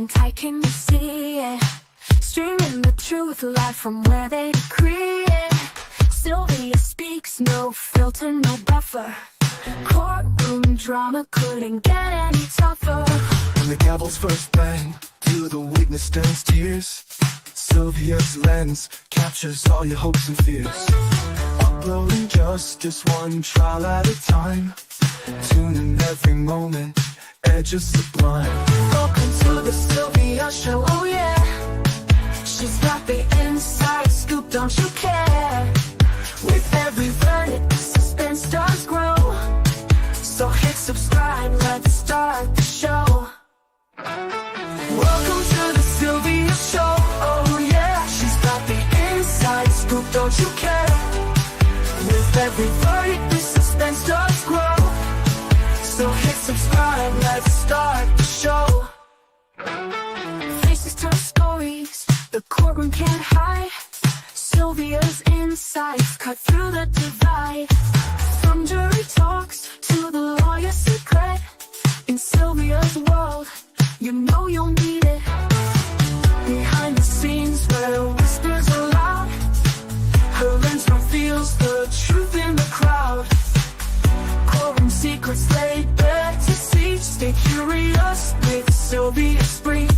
tight, can you see it? Streaming the truth live from where they decree it. Sylvia speaks, no filter, no buffer. Courtroom drama couldn't get any tougher. When the gavel's first bang, to the witness turns tears. Sylvia's lens captures all your hopes and fears. Uploading justice one trial at a time. Tune in every moment, edges sublime. Welcome to the Sylvia Show, oh yeah. She's got the inside scoop, don't you care? With every verdict, the suspense does grow. So hit subscribe, let's start the show. Welcome to the Sylvia Show, oh yeah. She's got the inside scoop, don't you care? With every verdict, the suspense does grow. So hit subscribe, let's start the show. Faces tell stories, the courtroom can't hide. Sylvia's insights cut through the divide. From jury talks to the lawyer's secret. In Sylvia's world, you know you'll need it. Behind the scenes where whispers are loud, her lens reveals the truth in the crowd. Courtroom secrets laid bare to see. Stay curious with Sylvia Spree.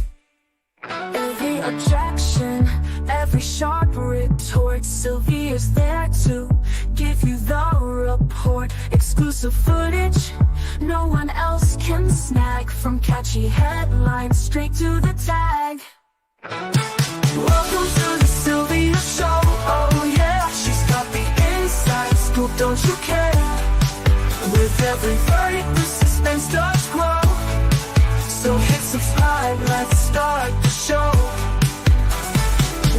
Every objection, every sharp retort, Sylvia's there to give you the report. Exclusive footage no one else can snag. From catchy headlines straight to the tag. Welcome to the Sylvia Show, oh yeah. She's got the inside scoop, don't you care? With every verdict, the suspense does grow. So hit subscribe, let's start the show.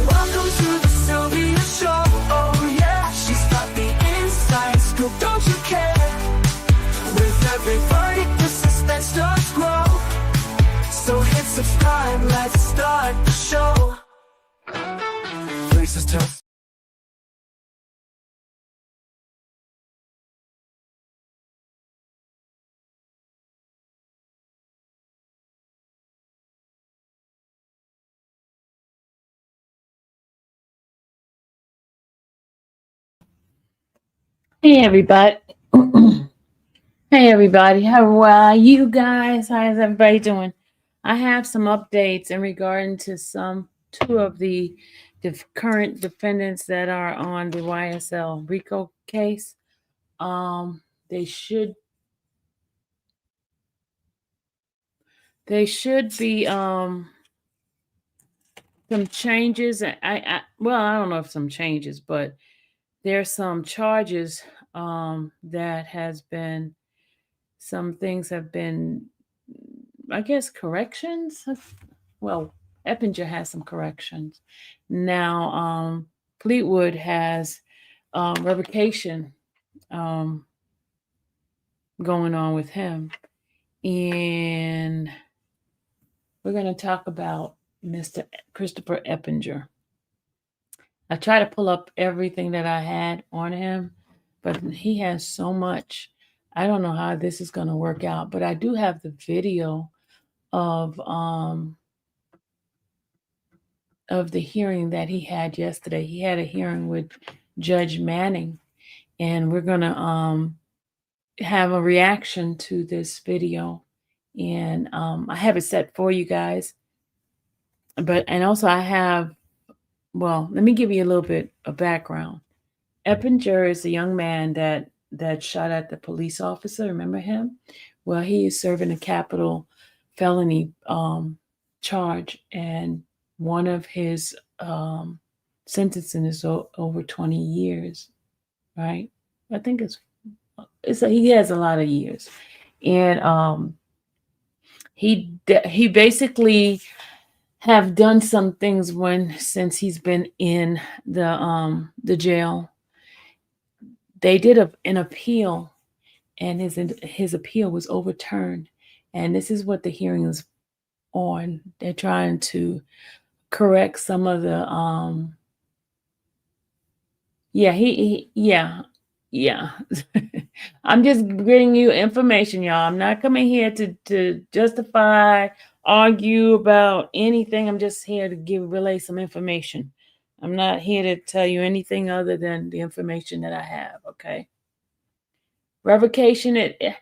Welcome to the Sylvia Show, oh yeah. She's got the inside scoop, don't you care? With every verdict, the suspense does grow. So hit subscribe, let's start the show. Faces tell. Hey everybody. Hey everybody. How are you guys? How is everybody doing? I have some updates in regard to two of the current defendants that are on the YSL Rico case. They should be some changes. I don't know if some changes, but there's some charges that has been, some things have been, I guess, corrections. Well, Eppinger has some corrections. Now, Fleetwood has revocation going on with him. And we're going to talk about Mr. Christopher Eppinger. I try to pull up everything that I had on him, but he has so much. I don't know how this is going to work out, but I do have the video of the hearing that he had yesterday. He had a hearing with Judge Manning, and we're going to have a reaction to this video. And I have it set for you guys. And also I have, well, let me give you a little bit of background. Eppinger is a young man that shot at the police officer. Remember him? Well, he is serving a capital felony charge, and one of his sentencing is over 20 years, right? I think he has a lot of years, and he basically have done some things since he's been in the jail. They did an appeal, and his appeal was overturned. And this is what the hearing is on. They're trying to correct some of the I'm just giving you information, y'all. I'm not coming here to justify argue about anything. I'm just here to relay some information. I'm not here to tell you anything other than the information that I have, okay? Revocation, hey, Emily,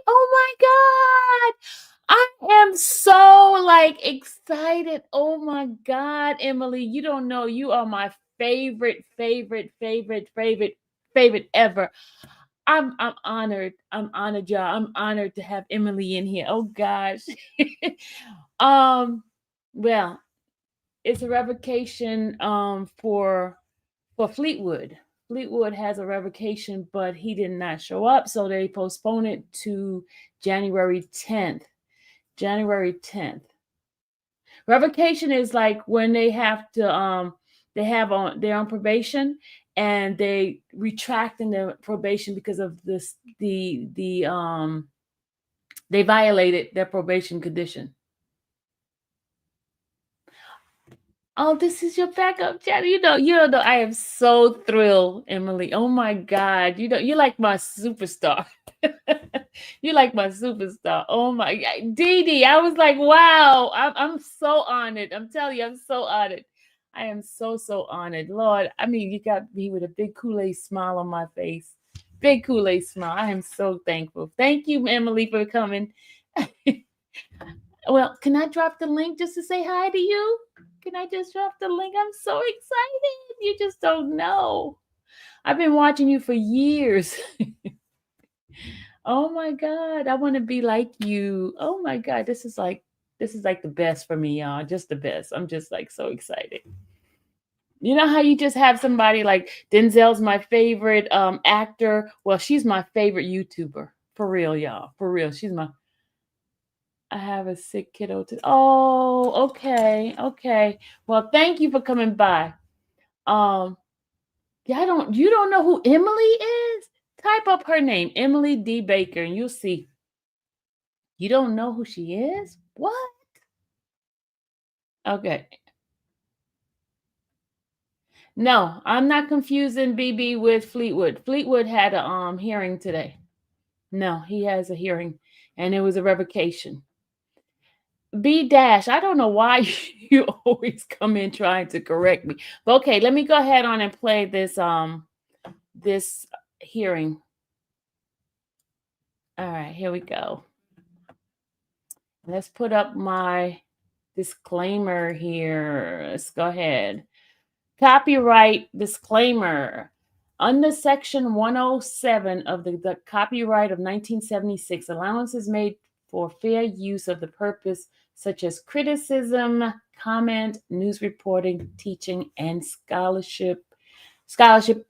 oh my God. I am so like excited. Oh my God, Emily, you don't know, you are my favorite ever. I'm honored. I'm honored, y'all. I'm honored to have Emily in here. Oh gosh. Well, it's a revocation for Fleetwood. Fleetwood has a revocation, but he did not show up, so they postponed it to January 10th. January 10th. Revocation is like when they have to they're on probation and they retracting their probation because of this they violated their probation condition. Oh, this is your backup channel. You don't know. I am so thrilled, Emily. Oh my God. You're like my superstar. You're like my superstar. Oh my God. Dee Dee, I was like, wow. I'm so honored. I'm telling you, I'm so honored. I am so honored. Lord, I mean, you got me with a big Kool-Aid smile on my face. Big Kool-Aid smile. I am so thankful. Thank you, Emily, for coming. Well, can I drop the link just to say hi to you? Can I just drop the link? I'm so excited. You just don't know. I've been watching you for years. Oh my God. I want to be like you. Oh my God. This is like the best for me, y'all. Just the best. I'm just like so excited. You know how you just have somebody like Denzel's my favorite actor? Well, she's my favorite YouTuber. For real, y'all. For real. I have a sick kiddo too. Oh, okay. Okay. Well, thank you for coming by. Yeah, you don't know who Emily is? Type up her name, Emily D. Baker, and you'll see. You don't know who she is? What? Okay. No, I'm not confusing BB with Fleetwood. Fleetwood had a hearing today. No, he has a hearing, and it was a revocation. B dash, I don't know why you always come in trying to correct me. But okay, let me go ahead on and play this this hearing. All right, here we go. Let's put up my disclaimer here. Let's go ahead. Copyright disclaimer. Under Section 107 of the Copyright of 1976, allowance is made for fair use of the purpose such as criticism, comment, news reporting, teaching, and scholarship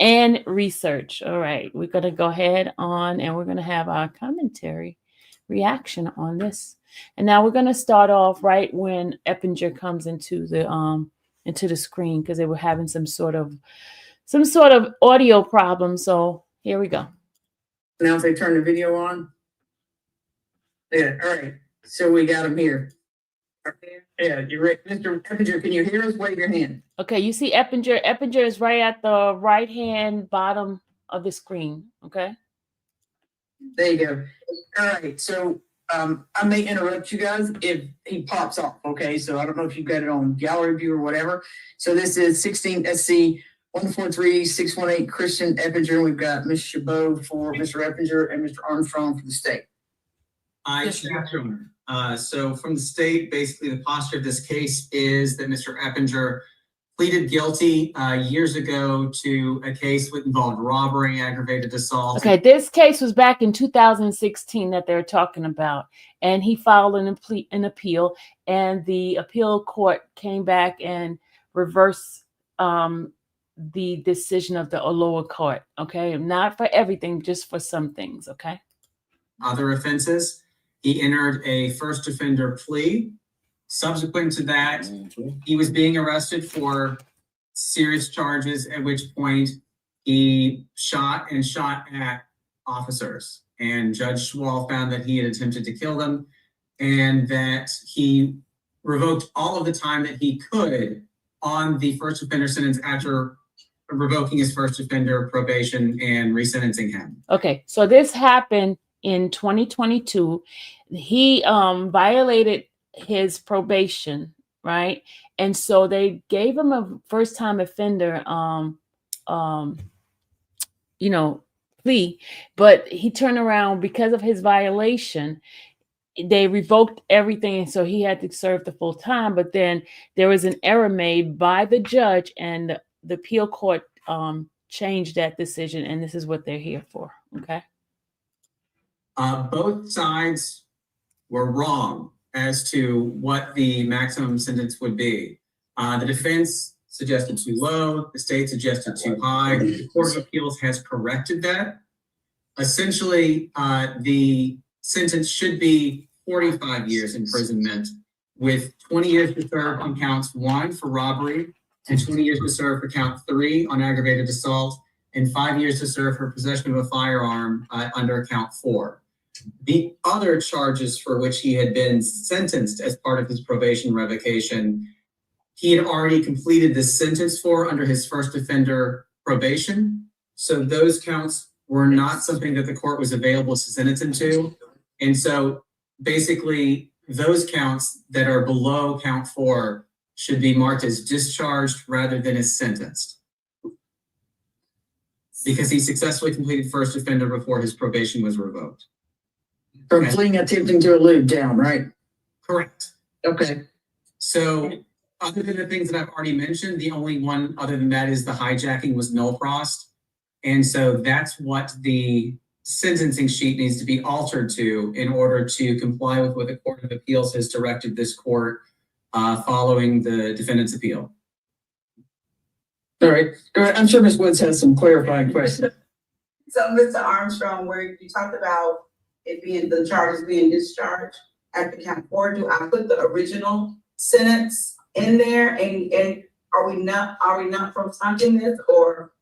and research. All right, we're going to go ahead on and we're going to have our commentary reaction on this. And now we're going to start off right when Eppinger comes into the screen because they were having some sort of audio problem. So here we go. Now if they turn the video on. Yeah, all right. So we got him here. Yeah, you're right. Mr. Eppinger, can you hear us? Wave your hand. Okay, you see Eppinger. Eppinger is right at the right-hand bottom of the screen. Okay. There you go. All right. So I may interrupt you guys if he pops off. Okay. So I don't know if you've got it on gallery view or whatever. So this is 16 SC 143618 Christian Eppinger. We've got Ms. Chabot for Mr. Eppinger and Mr. Armstrong for the state. Yes, Your Honor. So from the state, basically the posture of this case is that Mr. Eppinger pleaded guilty years ago to a case that involved robbery, aggravated assault. Okay, this case was back in 2016 that they're talking about, and he filed an appeal, and the appeal court came back and reversed the decision of the lower court. Okay, not for everything, just for some things. Okay. Other offenses. He entered a first offender plea. Subsequent to that, he was being arrested for serious charges, at which point he shot at officers. And Judge Schwall found that he had attempted to kill them and that he revoked all of the time that he could on the first offender sentence after revoking his first offender probation and resentencing him. Okay, so this happened in 2022. He violated his probation, right? And so they gave him a first-time offender plea, but he turned around because of his violation. They revoked everything, and so he had to serve the full time. But then there was an error made by the judge, and the appeal court changed that decision, and this is what they're here for. Okay. Both sides were wrong as to what the maximum sentence would be. The defense suggested too low, the state suggested too high. The Court of Appeals has corrected that. Essentially, the sentence should be 45 years imprisonment with 20 years to serve on counts 1 for robbery and 20 years to serve for count 3 on aggravated assault and 5 years to serve for possession of a firearm under count 4. The other charges for which he had been sentenced as part of his probation revocation, he had already completed the sentence for under his first offender probation. So those counts were not something that the court was available to sentence him to. And so basically those counts that are below count 4 should be marked as discharged rather than as sentenced, because he successfully completed first offender before his probation was revoked. From fleeing, attempting to elude down, right? Correct. Okay. So other than the things that I've already mentioned, the only one other than that is the hijacking was null prost. And so that's what the sentencing sheet needs to be altered to in order to comply with what the Court of Appeals has directed this court following the defendant's appeal. All right. I'm sure Ms. Woods has some clarifying questions. So, Mr. Armstrong, where you talked about it being the charges being discharged after count 4, do I put the original sentence in there? And are we not from something this, or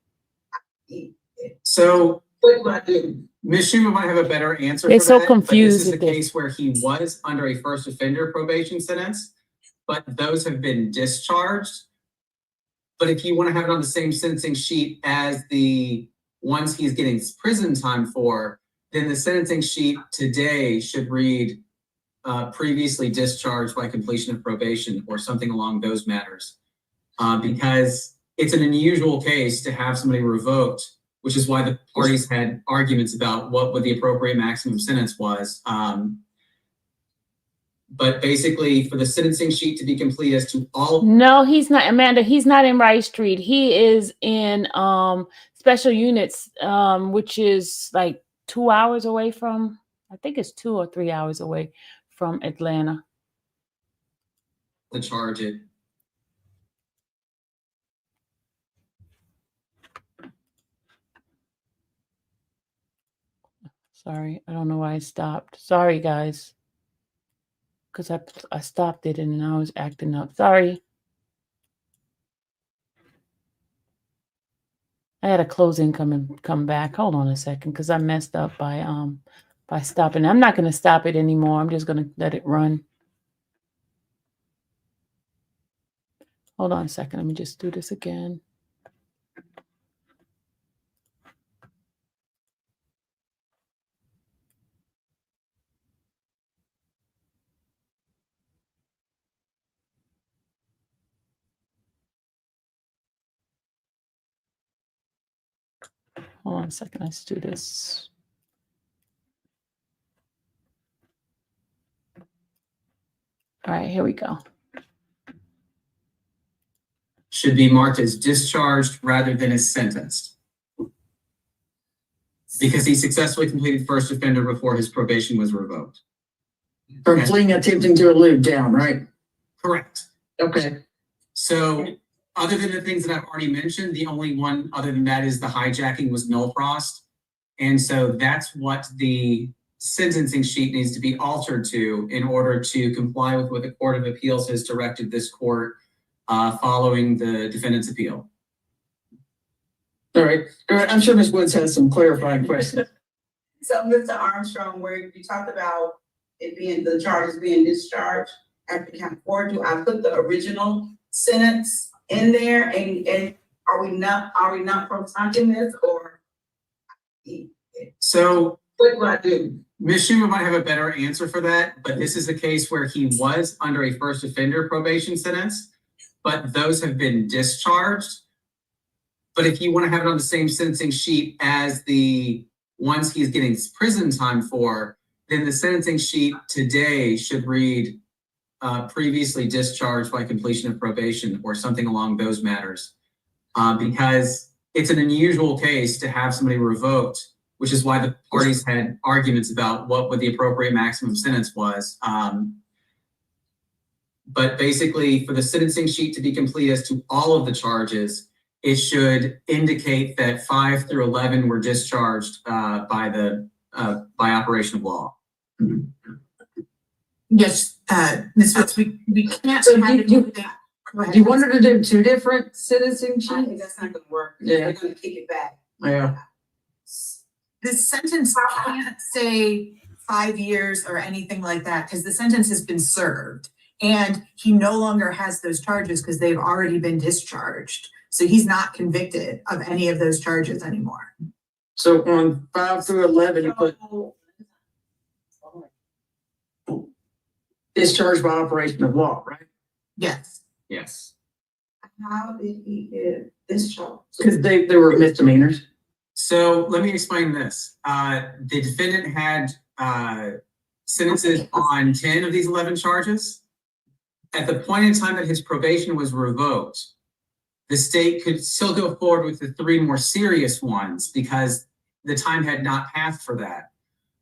so what do I do? Ms. Schumer might have a better answer They're for so that, confused but this is with a this. case where he was under a first offender probation sentence, but those have been discharged. But if you want to have it on the same sentencing sheet as the ones he's getting prison time for, then the sentencing sheet today should read previously discharged by completion of probation or something along those matters. Because it's an unusual case to have somebody revoked, which is why the parties had arguments about what the appropriate maximum sentence was. But basically, for the sentencing sheet to be complete as to all. No, he's not, Amanda. He's not in Rice Street. He is in special units, which is like 2 hours away from, I think it's 2 or 3 hours away from Atlanta. The charge it. Sorry, I don't know why I stopped. Sorry, guys. Because I stopped it and I was acting up. Sorry. I had a closing come back. Hold on a second, because I messed up by stopping. I'm not going to stop it anymore. I'm just going to let it run. Hold on a second. Let me just do this again. Hold on a second. Let's do this. All right, here we go. Should be marked as discharged rather than as sentenced, because he successfully completed first offender before his probation was revoked. From fleeing, attempting to elude down, right? Correct. Okay. So other than the things that I've already mentioned, the only one other than that is the hijacking was null prost. And so that's what the sentencing sheet needs to be altered to in order to comply with what the Court of Appeals has directed this court following the defendant's appeal. All right. I'm sure Ms. Woods has some clarifying questions. So, Mr. Armstrong, where you talked about it being the charges being discharged after count 4, do I put the original sentence in there? And are we not from something this, or So What do I do? Ms. Schumer might have a better answer for that, but this is a case where he was under a first offender probation sentence, but those have been discharged. But if you want to have it on the same sentencing sheet as the ones he's getting prison time for, then the sentencing sheet today should read previously discharged by completion of probation or something along those matters. Because it's an unusual case to have somebody revoked, which is why the parties had arguments about what the appropriate maximum sentence was. But basically, for the sentencing sheet to be complete as to all of the charges, it should indicate that 5 through 11 were discharged by operation of law. Yes, Ms. Woods, we can't. So have do it- Go ahead. Do you want her to do two different sentencing I think sheets? that's not gonna work. Yeah. They're gonna kick it back. Yeah. The sentence can't say 5 years or anything like that, because the sentence has been served. And he no longer has those charges because they've already been discharged. So he's not convicted of any of those charges anymore. So on 5 through 11, you put discharged by operation of law, right? Yes. Yes. How did he get discharged? Because they were misdemeanors. So let me explain this. The defendant had sentences on 10 of these 11 charges. At the point in time that his probation was revoked, the state could still go forward with the 3 more serious ones because the time had not passed for that.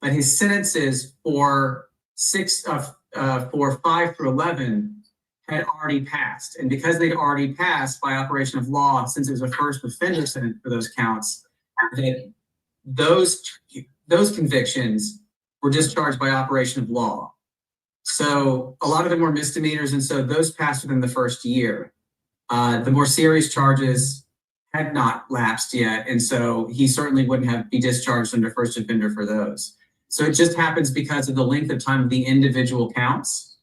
But his sentences for 5 through 11 had already passed. And because they'd already passed by operation of law, since it was a first offender sentence for those counts, that those convictions were discharged by operation of law. So a lot of them were misdemeanors, and so those passed within the first year. The more serious charges had not lapsed yet, and so he certainly wouldn't be discharged under first offender for those. So it just happens because of the length of time of the individual counts.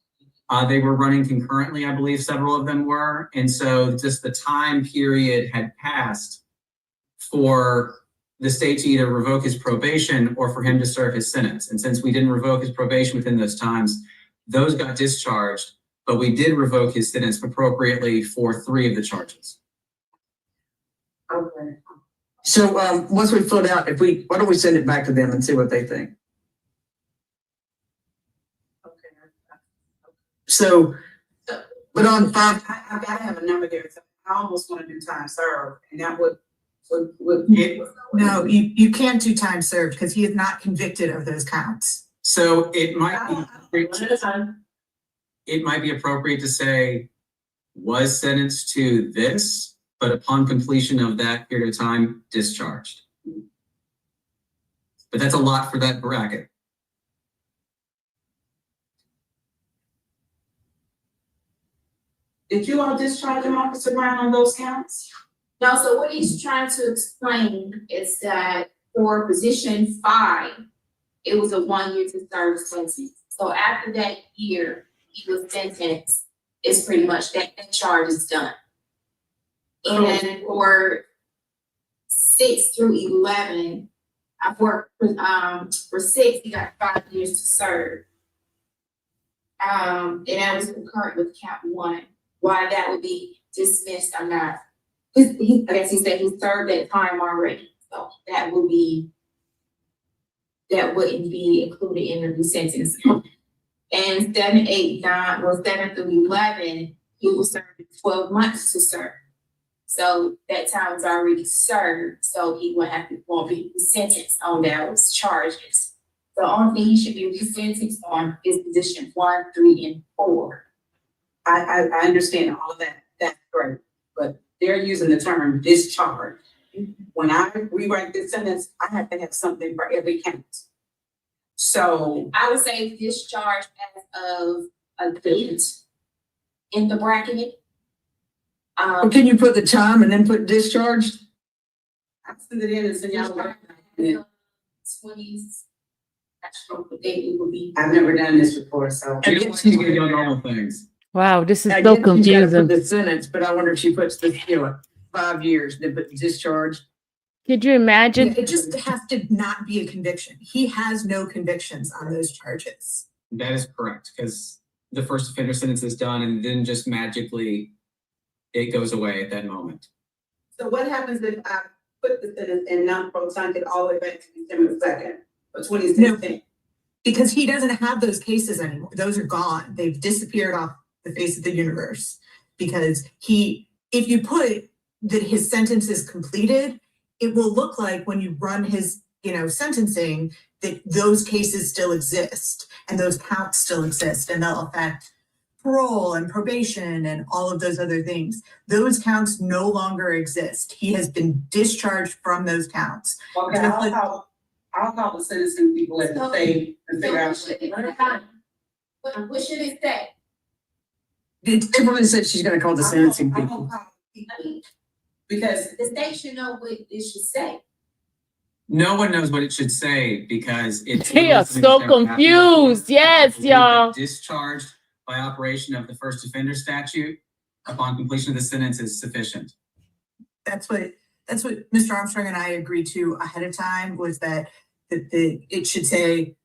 They were running concurrently, I believe several of them were, and so just the time period had passed for the state to either revoke his probation or for him to serve his sentence. And since we didn't revoke his probation within those times, those got discharged, but we did revoke his sentence appropriately for 3 of the charges. Okay. So once we fill it out, why don't we send it back to them and see what they think? Okay. So, but on 5, I gotta have a number there. So I almost wanna do time served, and that would. No, you can't do time served because he is not convicted of those counts. So it might be One at a time. it might be appropriate to say was sentenced to this, but upon completion of that period of time, discharged. But that's a lot for that bracket. Did you all discharge him, Officer Brown, on those counts? No, so what he's trying to explain is that for position 5, it was a 1-year to serve sentence. So after that year, he was sentenced, it's pretty much that charge is done. And for 6 through 11, for 6, he got 5 years to serve. And that was concurrent with count 1. Why that would be dismissed, I'm not. I guess he said he served that time already, so that wouldn't be included in the new sentence. And 7, 8, 9, well, 7 through 11, he was serving 12 months to serve. So that time was already served, so he won't be sentenced on those charges. The only thing he should be sentenced on is position 1, 3, and 4. I understand all of that, that's great, but they're using the term discharge. When I rewrite this sentence, I have to have something for every count. So, I would say discharge as of a date in the bracket. can you put the time and then put discharged? I send it in and send y'all. 20s. That's what the date it would be. I've never done this before, so. We don't like to get on normal things. Wow, this is I so guess she's gotta confusing. put the sentence, but I wonder if she puts the 5 years, then put discharged. Could you imagine? It just has to not be a conviction. He has no convictions on those charges. That is correct, because the first offender sentence is done and then just magically it goes away at that moment. So what happens if I put the sentence and not protunct it all the way back to December 2nd of 2016? Because he doesn't have those cases anymore. Those are gone. They've disappeared off the face of the universe. Because if you put that his sentence is completed, it will look like when you run his, sentencing, that those cases still exist and those counts still exist, and they'll affect parole and probation and all of those other things. Those counts no longer exist. He has been discharged from those counts. Okay, I'll call the sentencing people at the state and figure out. What should it say? Everyone said she's gonna call the sentencing I'm people. gonna call people I mean, because the state should know what it should say. No one knows what it should say because it's. They are so confused. Yes, y'all. Discharged by operation of the first offender statute upon completion of the sentence is sufficient. That's what Mr. Armstrong and I agreed to ahead of time, was that it should say,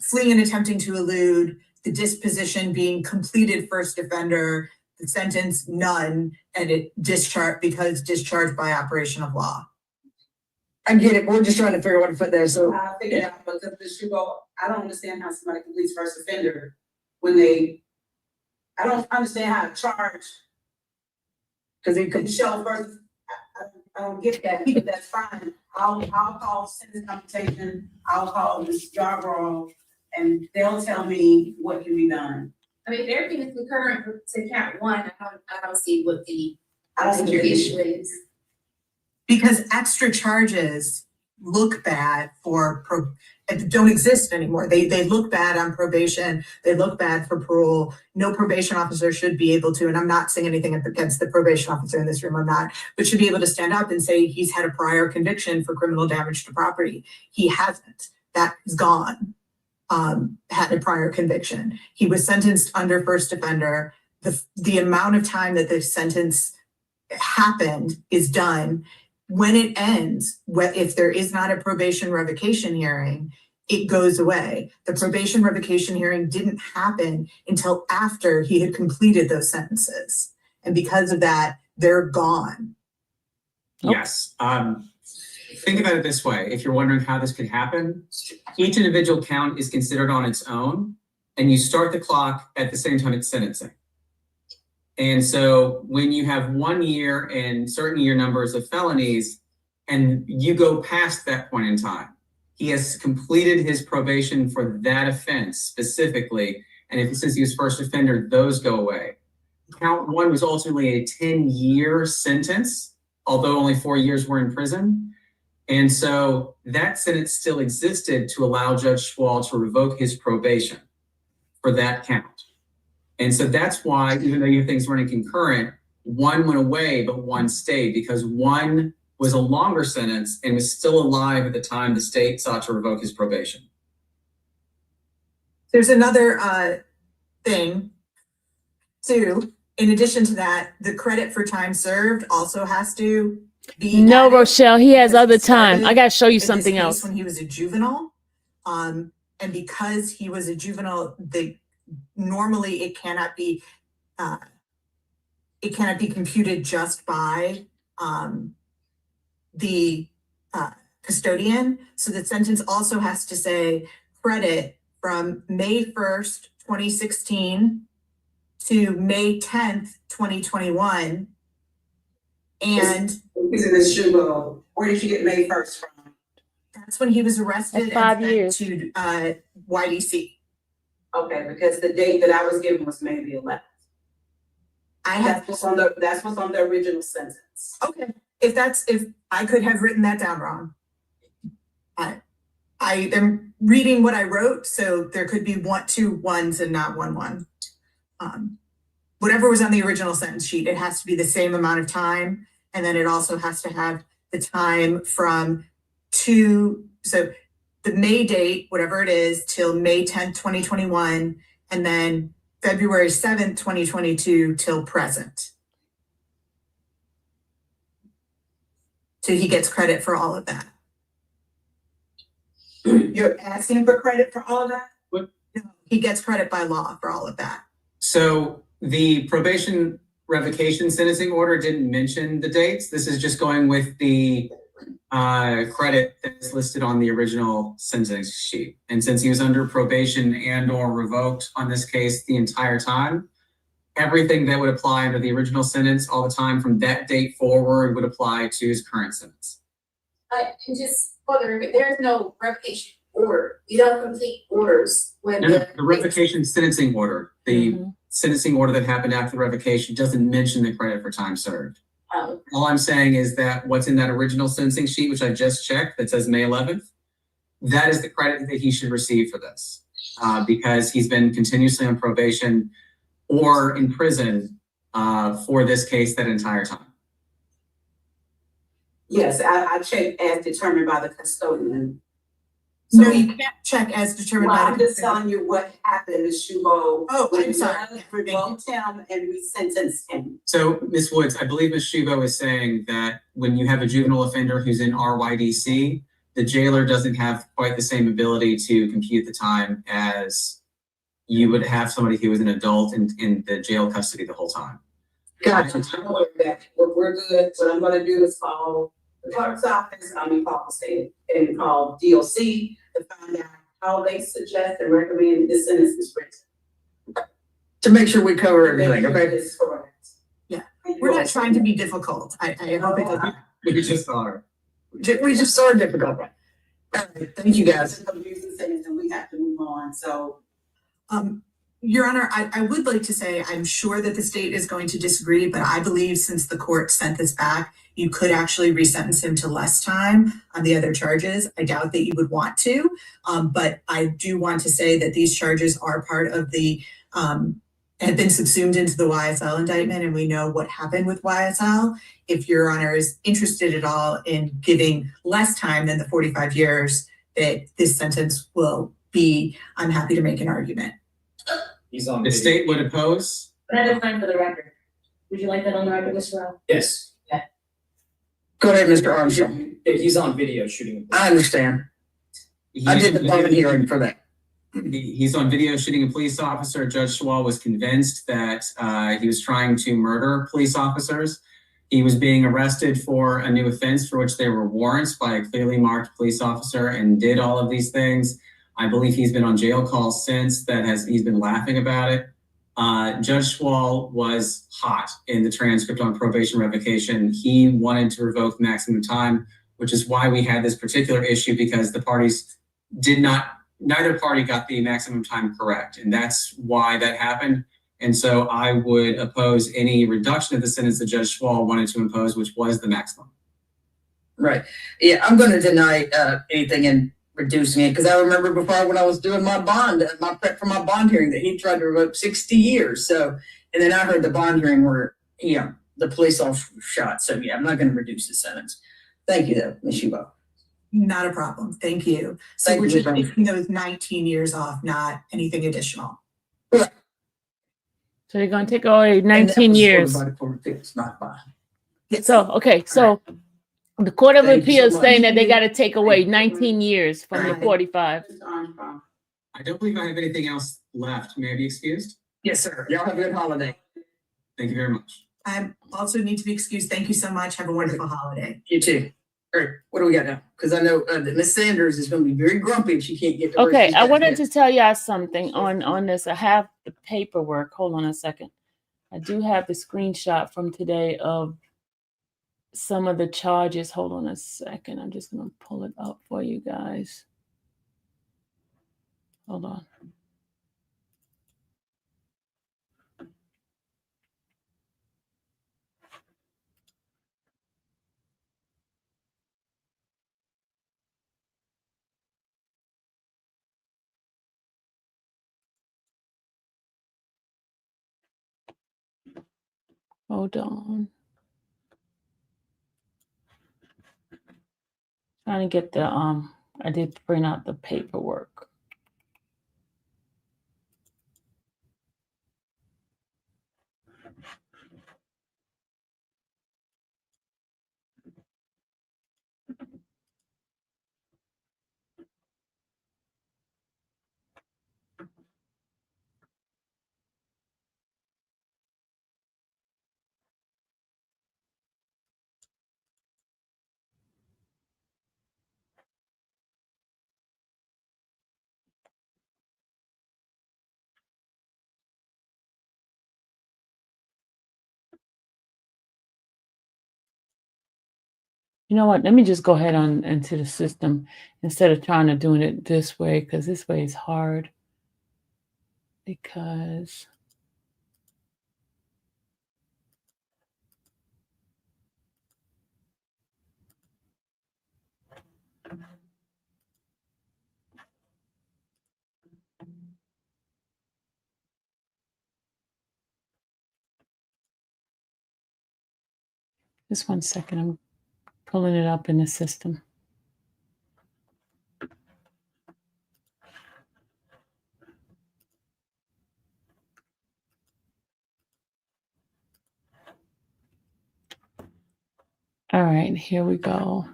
fleeing and attempting to elude, the disposition being completed first offender, the sentence none, and it discharged by operation of law. I get it. We're just trying to figure out what to put there. So I figured out because this should go. I don't understand how somebody completes first offender when I don't understand how to charge because he could could show first. I don't get that, but that's fine. I'll call sentence computation. I'll call Ms. Yarborough, and they'll tell me what can be done. I mean, if everything is concurrent to count one, I don't see what the issue is. Because extra charges look bad don't exist anymore. They look bad on probation. They look bad for parole. No probation officer should be able to, and I'm not saying anything against the probation officer in this room, I'm not, but should be able to stand up and say he's had a prior conviction for criminal damage to property. He hasn't. That is gone. Had a prior conviction. He was sentenced under first offender. The amount of time that the sentence happened is done. When it ends, if there is not a probation revocation hearing, it goes away. The probation revocation hearing didn't happen until after he had completed those sentences. And because of that, they're gone. Yes. Think about it this way. If you're wondering how this could happen, each individual count is considered on its own, and you start the clock at the same time it's sentencing. And so when you have 1 year and certain year numbers of felonies, and you go past that point in time, he has completed his probation for that offense specifically. And since he was first offender, those go away. Count one was ultimately a 10-year sentence, although only 4 years were in prison. And so that sentence still existed to allow Judge Schwal to revoke his probation for that count. And so that's why, even though you have things running concurrent, one went away, but one stayed, because one was a longer sentence and was still alive at the time the state sought to revoke his probation. There's another thing too. In addition to that, the credit for time served also has to be No, added. Rochelle, he has other time. Started I gotta show you in this something case else. when he was a juvenile. And because he was a juvenile, normally it cannot be computed just by the custodian. So the sentence also has to say credit from May 1st, 2016 to May 10th, 2021. And He's in this shoe ball. Where did you get May 1st from? that's when he was arrested That's 5 and years. sent to YDC. Okay, because the date that I was given was May the 11th. That's what's on the original sentence. Okay, if I could have written that down wrong. I am reading what I wrote, so there could be 2 ones and not 1 1. Whatever was on the original sentence sheet, it has to be the same amount of time, and then it also has to have the time from so the May date, whatever it is, till May 10th, 2021, and then February 7th, 2022 till present. So he gets credit for all of that. You're asking for credit for all of that? He gets credit by law for all of that. So the probation revocation sentencing order didn't mention the dates. This is just going with the credit that's listed on the original sentencing sheet. And since he was under probation and or revoked on this case the entire time, everything that would apply under the original sentence all the time from that date forward would apply to his current sentence. And just for the record, there is no revocation order. You don't complete orders when No, the revocation sentencing order, the Mhm. sentencing order that happened after the revocation doesn't mention the credit for time served. um, All I'm saying is that what's in that original sentencing sheet, which I just checked, that says May 11th, that is the credit that he should receive for this, because he's been continuously on probation or in prison for this case that entire time. Yes, I checked as determined by the custodian. No, So- you can't check as determined Well, by I'm the. just telling you what happened, Ms. Shubo. Oh, I'm when sorry. the judge revoked him and we sentenced him. So, Ms. Woods, I believe Ms. Shubo is saying that when you have a juvenile offender who's in RYDC, the jailer doesn't have quite the same ability to compute the time as you would have somebody who was an adult in the jail custody the whole time. Gotcha. I'm aware of that. We're good. What I'm gonna do is call the clerk's office, call the state and call DOC to find out how they suggest and recommend this sentence is written. To make sure we cover everything, okay? This is correct. Yeah. We're not trying to be difficult. I hope it doesn't. We just are. We just saw it difficult. All right, thank you, guys. It's a confusing sentence and we have to move on, so. Your Honor, I would like to say, I'm sure that the state is going to disagree, but I believe since the court sent this back, you could actually resentence him to less time on the other charges. I doubt that you would want to, but I do want to say that these charges are part of the, have been subsumed into the YSL indictment, and we know what happened with YSL. If Your Honor is interested at all in giving less time than the 45 years that this sentence will be, I'm happy to make an argument. He's on The video. state would oppose. that is fine for the record. Would you like that on the record, Mr. Rowe? Yes. Go ahead, Mr. Armstrong. Yeah, he's on video shooting. I understand. I did the public hearing for that. He's on video shooting a police officer. Judge Schwal was convinced that he was trying to murder police officers. He was being arrested for a new offense for which there were warrants by a clearly marked police officer and did all of these things. I believe he's been on jail calls since he's been laughing about it. Judge Schwal was hot in the transcript on probation revocation. He wanted to revoke maximum time, which is why we had this particular issue, because the parties neither party got the maximum time correct. And that's why that happened. And so I would oppose any reduction of the sentence that Judge Schwal wanted to impose, which was the maximum. Right. Yeah, I'm going to deny anything in reducing it, because I remember before when I was doing my bond, my prep for my bond hearing, that he tried to revoke 60 years. So, and then I heard the bond hearing where, the police officer was shot. So yeah, I'm not going to reduce the sentence. Thank you though, Ms. Shubo. Not a problem. Thank you. So Thank we're you, just Ms. taking those 19 years off, not anything additional. So they're going to take away And 19 that was years. sort of by the court of appeals, not by. So, okay, so the Court of Thank you so Appeals much. saying that they got to take away 19 years from the Right. 45. Mr. Armstrong. I don't believe I have anything else left. May I be excused? Yes, sir. Y'all have a good holiday. Thank you very much. I also need to be excused. Thank you so much. Have a wonderful holiday. You too. All right, what do we got now? Because I know that Ms. Sanders is going to be very grumpy if she can't get to where Okay, she's I got wanted to. to tell y'all something on this. I have the paperwork. Hold on a second. I do have the screenshot from today of some of the charges. Hold on a second. I'm just going to pull it up for you guys. Hold on. Hold on. Trying to get the I did print out the paperwork. You know what? Let me just go ahead on into the system instead of trying to doing it this way, because this way is hard. Because just 1 second, I'm pulling it up in the system. All right, here we go.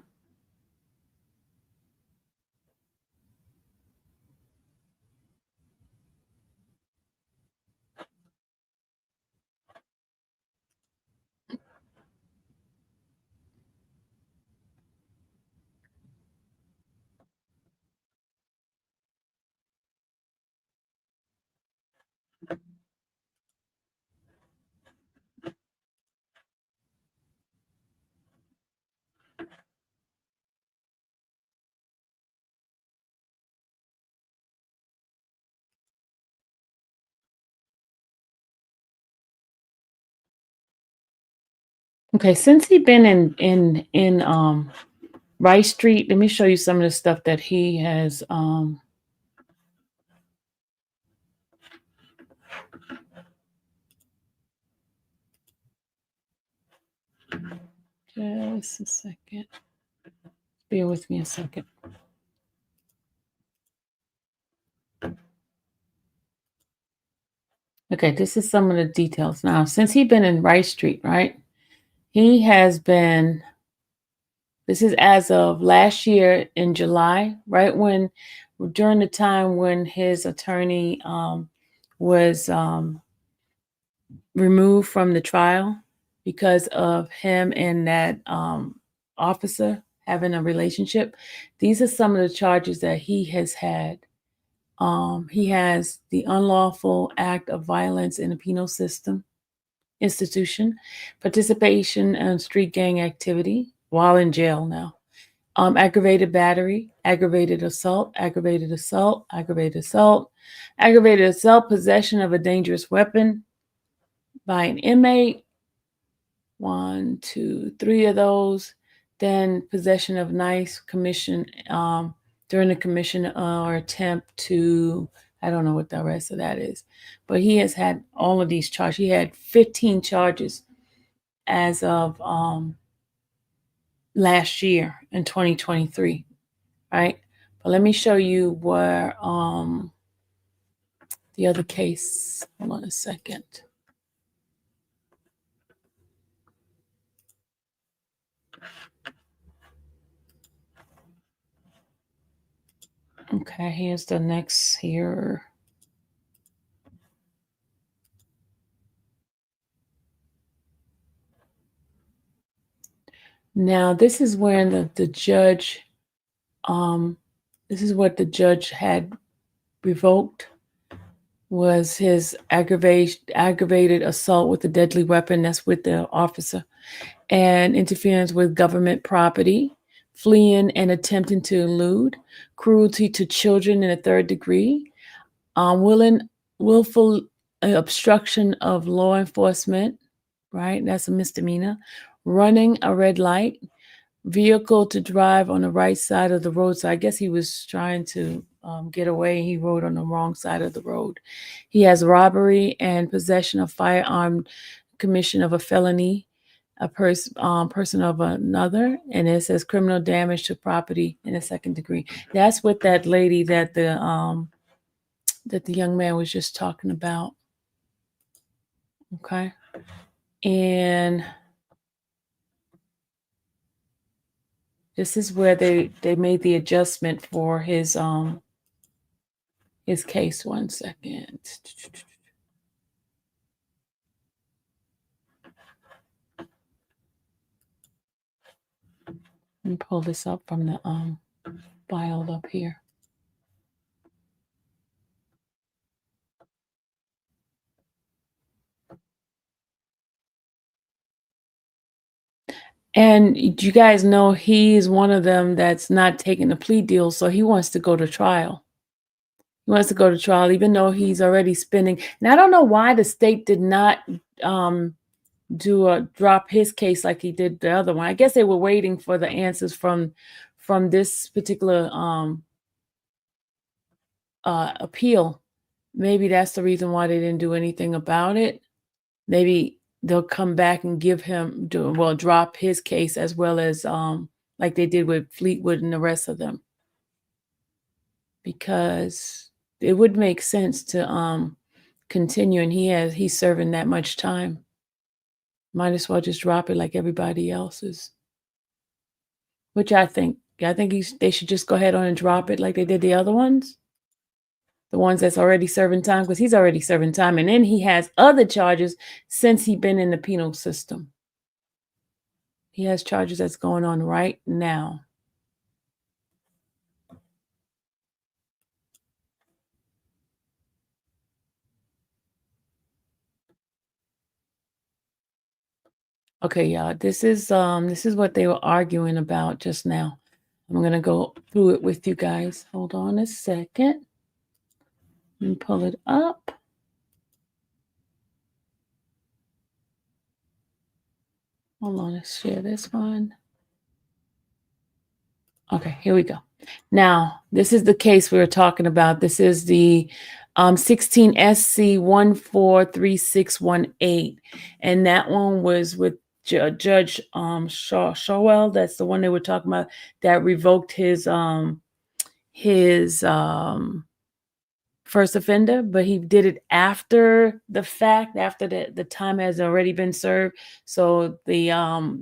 Okay, since he been in Rice Street, let me show you some of the stuff that he has just a second. Bear with me a second. Okay, this is some of the details. Now, since he's been in Rice Street, right? He has been, this is as of last year in July, right when, during the time when his attorney was removed from the trial because of him and that officer having a relationship. These are some of the charges that he has had. He has the unlawful act of violence in the penal system institution, participation in street gang activity while in jail now, aggravated battery, aggravated assault, aggravated assault, aggravated assault, aggravated assault, possession of a dangerous weapon by an inmate. 1, 2, 3 of those. Then possession of knives commission during the commission or attempt to, I don't know what the rest of that is, but he has had all of these charges. He had 15 charges as of last year in 2023, right? But let me show you where the other case. Hold on a second. Okay, here's the next here. Now, this is when the judge, this is what the judge had revoked, was his aggravated assault with a deadly weapon, that's with the officer, and interference with government property, fleeing and attempting to elude, cruelty to children in a third degree, willful obstruction of law enforcement, right? That's a misdemeanor. Running a red light, vehicle to drive on the right side of the road. So I guess he was trying to get away. He rode on the wrong side of the road. He has robbery and possession of firearm, commission of a felony, a person of another, and it says criminal damage to property in a second degree. That's what that lady that the young man was just talking about. Okay, and this is where they made the adjustment for his case. 1 second. Let me pull this up from the file up here. And you guys know he's one of them that's not taking a plea deal, so he wants to go to trial. He wants to go to trial, even though he's already spending. And I don't know why the state did not drop his case like he did the other one. I guess they were waiting for the answers from this particular appeal. Maybe that's the reason why they didn't do anything about it. Maybe they'll come back and give him, drop his case as well as like they did with Fleetwood and the rest of them, because it would make sense to continue, and he's serving that much time. Might as well just drop it like everybody else's. Which I think they should just go ahead on and drop it like they did the other ones. The ones that's already serving time, because he's already serving time. And then he has other charges since he's been in the penal system. He has charges that's going on right now. Okay, y'all, this is what they were arguing about just now. I'm going to go through it with you guys. Hold on a second. Let me pull it up. Hold on, let's share this one. Okay, here we go. Now, this is the case we were talking about. This is the 16 SC 143618. And that one was with Judge Shawwell. That's the one they were talking about that revoked his first offender, but he did it after the fact, after the time has already been served. So the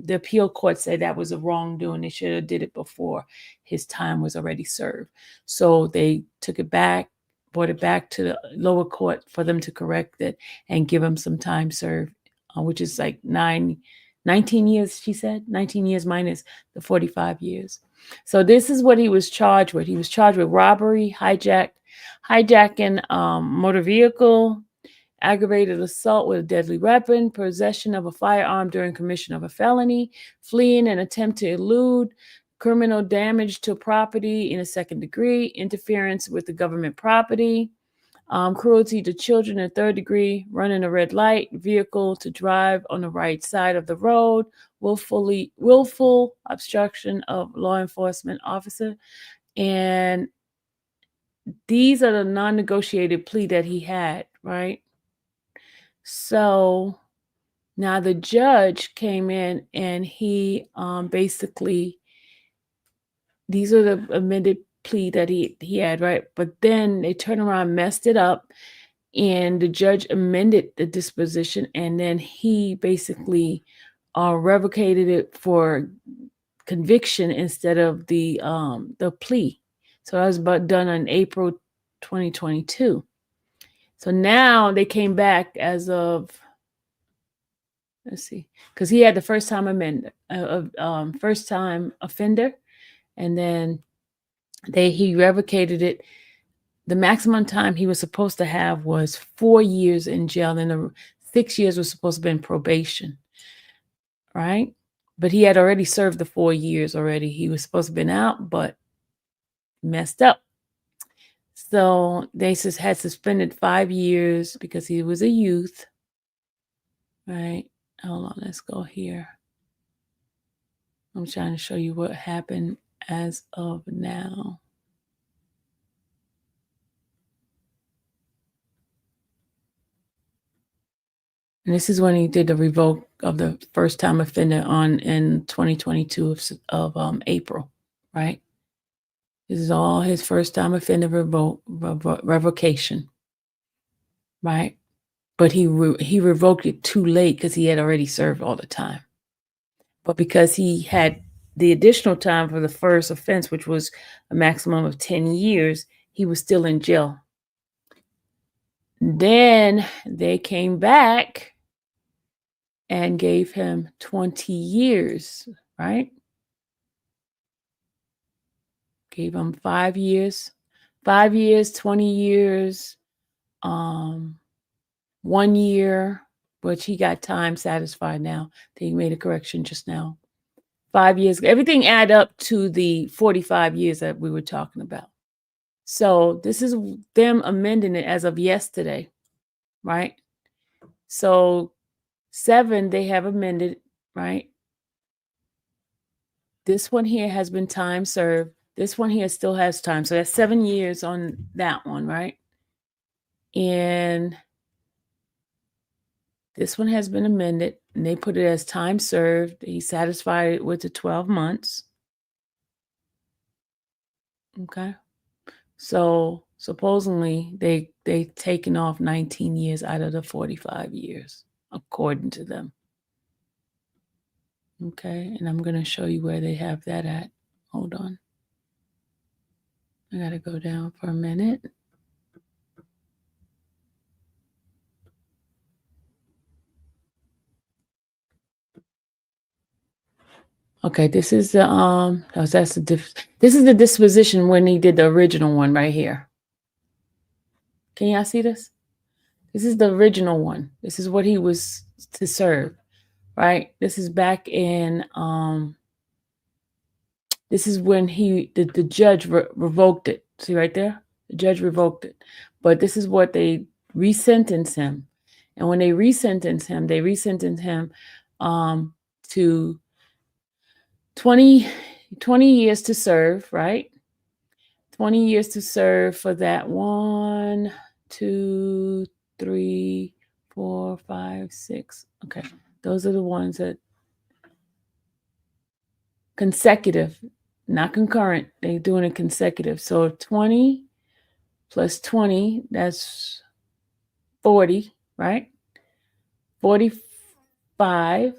appeal court said that was a wrongdoing. They should have did it before his time was already served. So they took it back, brought it back to the lower court for them to correct it and give him some time served, which is like 19 years, she said, 19 years minus the 45 years. So this is what he was charged with. He was charged with robbery, hijacking motor vehicle, aggravated assault with a deadly weapon, possession of a firearm during commission of a felony, fleeing and attempt to elude, criminal damage to property in a second degree, interference with the government property, cruelty to children in third degree, running a red light vehicle to drive on the right side of the road, willful obstruction of law enforcement officer. And these are the non-negotiated plea that he had, right? So now the judge came in and he basically, these are the amended plea that he had, right? But then they turned around, messed it up, and the judge amended the disposition, and then he basically revocated it for conviction instead of the plea. So that was done in April 2022. So now they came back as of, let's see, because he had the first time offender, and then he revocated it. The maximum time he was supposed to have was 4 years in jail, and the 6 years was supposed to be in probation, right? But he had already served the 4 years already. He was supposed to have been out, but messed up. So they just had suspended 5 years because he was a youth, right? Hold on, let's go here. I'm trying to show you what happened as of now. And this is when he did the revoke of the first time offender in 2022 of April, right? This is all his first time offender revocation, right? But he revoked it too late because he had already served all the time. But because he had the additional time for the first offense, which was a maximum of 10 years, he was still in jail. Then they came back and gave him 20 years, right? Gave him 5 years, 20 years, 1 year, which he got time satisfied now. They made a correction just now. 5 years. Everything add up to the 45 years that we were talking about. So this is them amending it as of yesterday, right? So 7, they have amended, right? This one here has been time served. This one here still has time. So that's 7 years on that one, right? And this one has been amended, and they put it as time served. He's satisfied with the 12 months. Okay. So supposedly they taken off 19 years out of the 45 years, according to them. Okay, and I'm going to show you where they have that at. Hold on. I got to go down for a minute. Okay, this is the this is the disposition when he did the original one right here. Can y'all see this? This is the original one. This is what he was to serve, right? This is back in this is when the judge revoked it. See right there? The judge revoked it. But this is what they resentenced him. And when they resentenced him to 20 years to serve, right? 20 years to serve for that 1, 2, 3, 4, 5, 6. Okay. Those are the ones that consecutive, not concurrent. They're doing it consecutive. So 20 plus 20, that's 40, right? 45,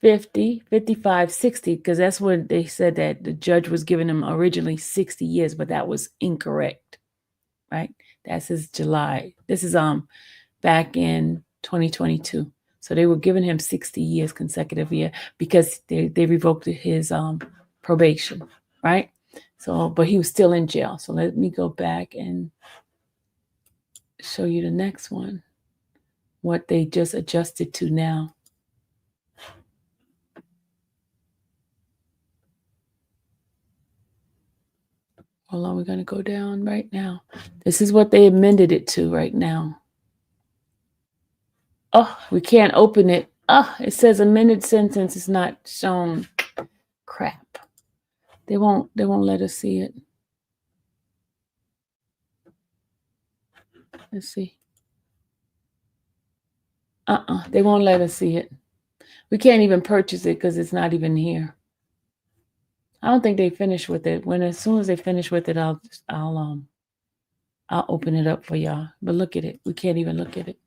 50, 55, 60, because that's what they said that the judge was giving him originally 60 years, but that was incorrect, right? That's his July. This is back in 2022. So they were giving him 60 years consecutive year because they revoked his probation, right? So, but he was still in jail. So let me go back and show you the next one, what they just adjusted to now. Hold on, we're going to go down right now. This is what they amended it to right now. Oh, we can't open it. Oh, it says amended sentence is not shown. Crap. They won't let us see it. Let's see. They won't let us see it. We can't even purchase it because it's not even here. I don't think they finished with it. As soon as they finish with it, I'll open it up for y'all. But look at it. We can't even look at it.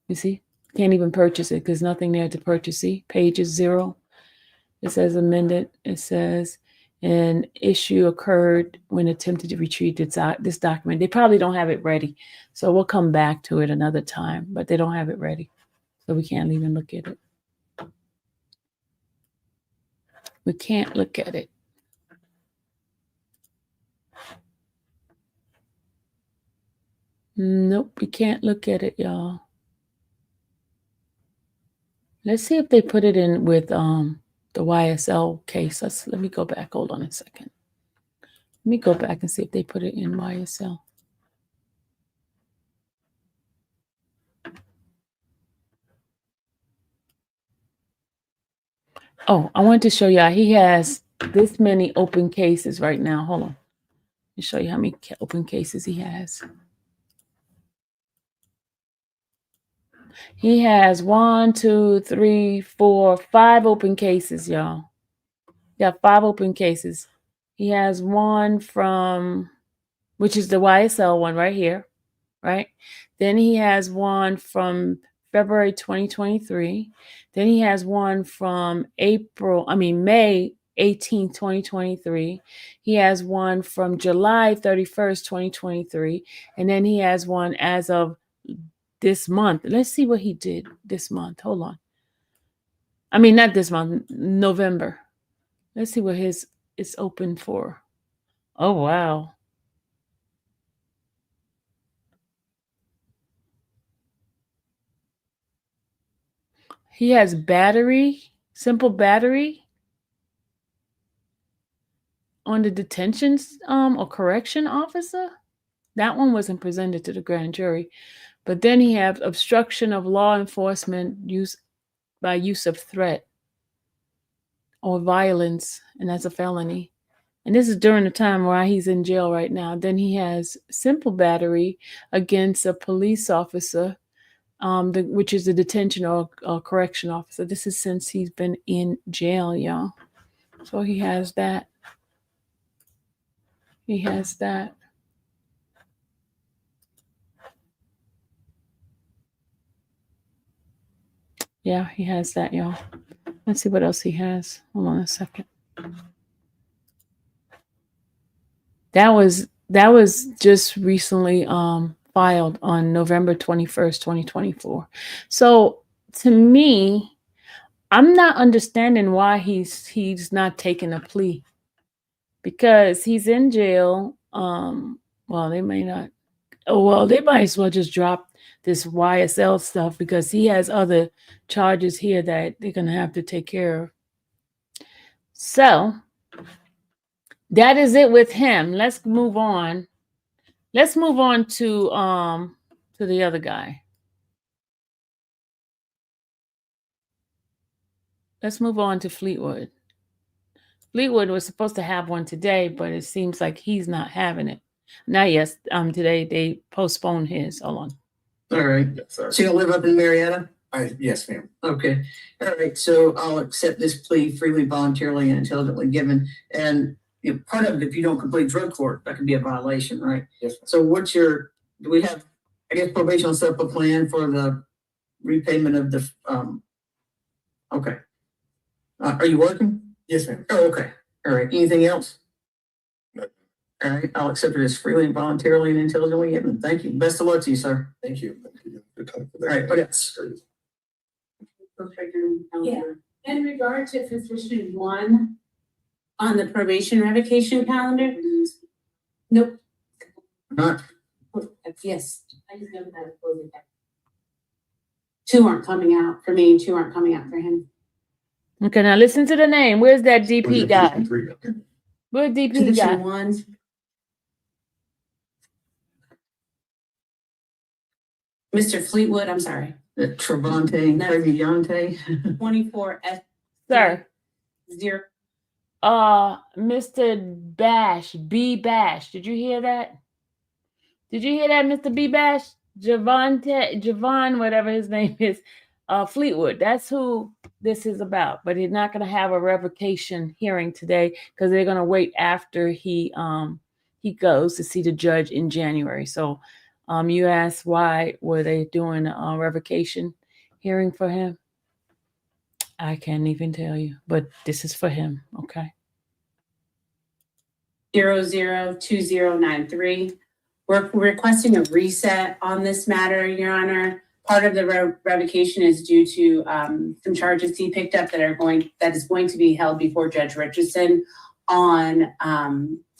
You see? Can't even purchase it because nothing there to purchase. See? Page is 0. It says amended. It says an issue occurred when attempted to retrieve this document. They probably don't have it ready. So we'll come back to it another time, but they don't have it ready. So we can't even look at it. We can't look at it. Nope, we can't look at it, y'all. Let's see if they put it in with the YSL case. Let me go back. Hold on a second. Let me go back and see if they put it in YSL. Oh, I wanted to show y'all. He has this many open cases right now. Hold on. Let me show you how many open cases he has. He has 1, 2, 3, 4, 5 open cases, y'all. Yeah, 5 open cases. He has one from, which is the YSL one right here, right? Then he has one from February 2023. Then he has one from May 18, 2023. He has one from July 31st, 2023. And then he has one as of this month. Let's see what he did this month. Hold on. I mean, not this month, November. Let's see what his is open for. Oh, wow. He has battery, simple battery on the detentions or correction officer. That one wasn't presented to the grand jury. But then he had obstruction of law enforcement by use of threat or violence, and that's a felony. And this is during the time where he's in jail right now. Then he has simple battery against a police officer, which is a detention or correction officer. This is since he's been in jail, y'all. So he has that. He has that. Yeah, he has that, y'all. Let's see what else he has. Hold on a second. That was just recently filed on November 21st, 2024. So to me, I'm not understanding why he's not taking a plea, because he's in jail. Well, they may not. Oh, well, they might as well just drop this YSL stuff, because he has other charges here that they're gonna have to take care of. So that is it with him. Let's move on. Let's move on to the other guy. Let's move on to Fleetwood. Fleetwood was supposed to have one today, but it seems like he's not having it. Not yes. Today they postponed his. Hold on. All right. Yes, sir. So you live up in Marietta? Yes, ma'am. Okay. All right. So I'll accept this plea freely, voluntarily, and intelligently given. And part of it, if you don't complete drug court, that could be a violation, right? Yes. So do we have, I guess, probation will set up a plan for the repayment of the, okay. Are you working? Yes, ma'am. Oh, okay. All right. Anything else? No. All right. I'll accept it as freely, voluntarily, and intelligently given. Thank you. Best of luck to you, sir. Thank you. All right. What else? Yeah. In regard to position 1 on the probation revocation calendar, nope. Not. Yes. 2 aren't coming out for me and 2 aren't coming out for him. Okay, now listen to the name. Where's that DP guy? Where's DP guy? Position 1. Mr. Fleetwood, I'm sorry. Travante, No. Previante. 24 F Sir. 0. Mr. Bash, B Bash. Did you hear that? Did you hear that, Mr. B Bash? Javon, whatever his name is, Fleetwood. That's who this is about. But he's not going to have a revocation hearing today, because they're going to wait after he goes to see the judge in January. So you asked why were they doing a revocation hearing for him? I can't even tell you, but this is for him, okay? 002093. We're requesting a reset on this matter, Your Honor. Part of the revocation is due to some charges he picked up that is going to be held before Judge Richardson on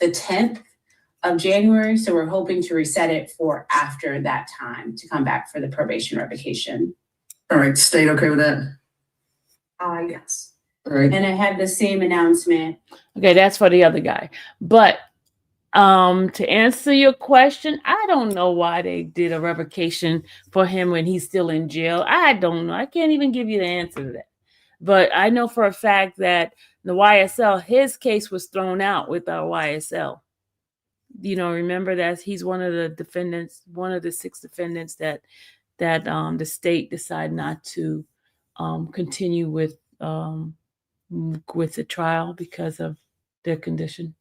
the 10th of January. So we're hoping to reset it for after that time to come back for the probation revocation. All right. State okay with that? Yes. All right. And I had the same announcement. Okay, that's for the other guy. But to answer your question, I don't know why they did a revocation for him when he's still in jail. I don't know. I can't even give you the answer to that. But I know for a fact that the YSL, his case was thrown out with our YSL. Remember that he's one of the defendants, one of the 6 defendants that the state decided not to continue with the trial because of their condition.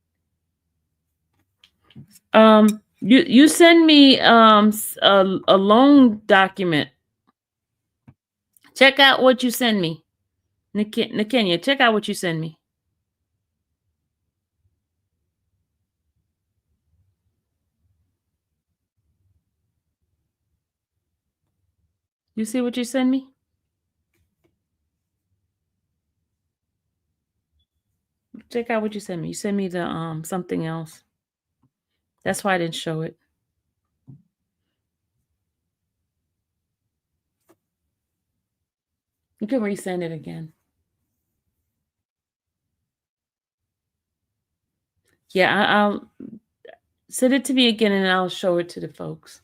You send me a loan document. Check out what you send me. Nakenya, check out what you send me. You see what you send me? Check out what you send me. You send me the something else. That's why I didn't show it. You can resend it again. Yeah, I'll send it to me again and I'll show it to the folks.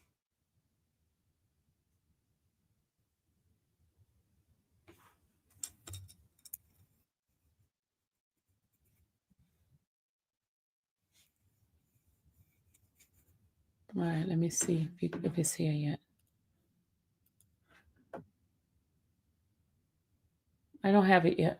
All right, let me see if it's here yet. I don't have it yet.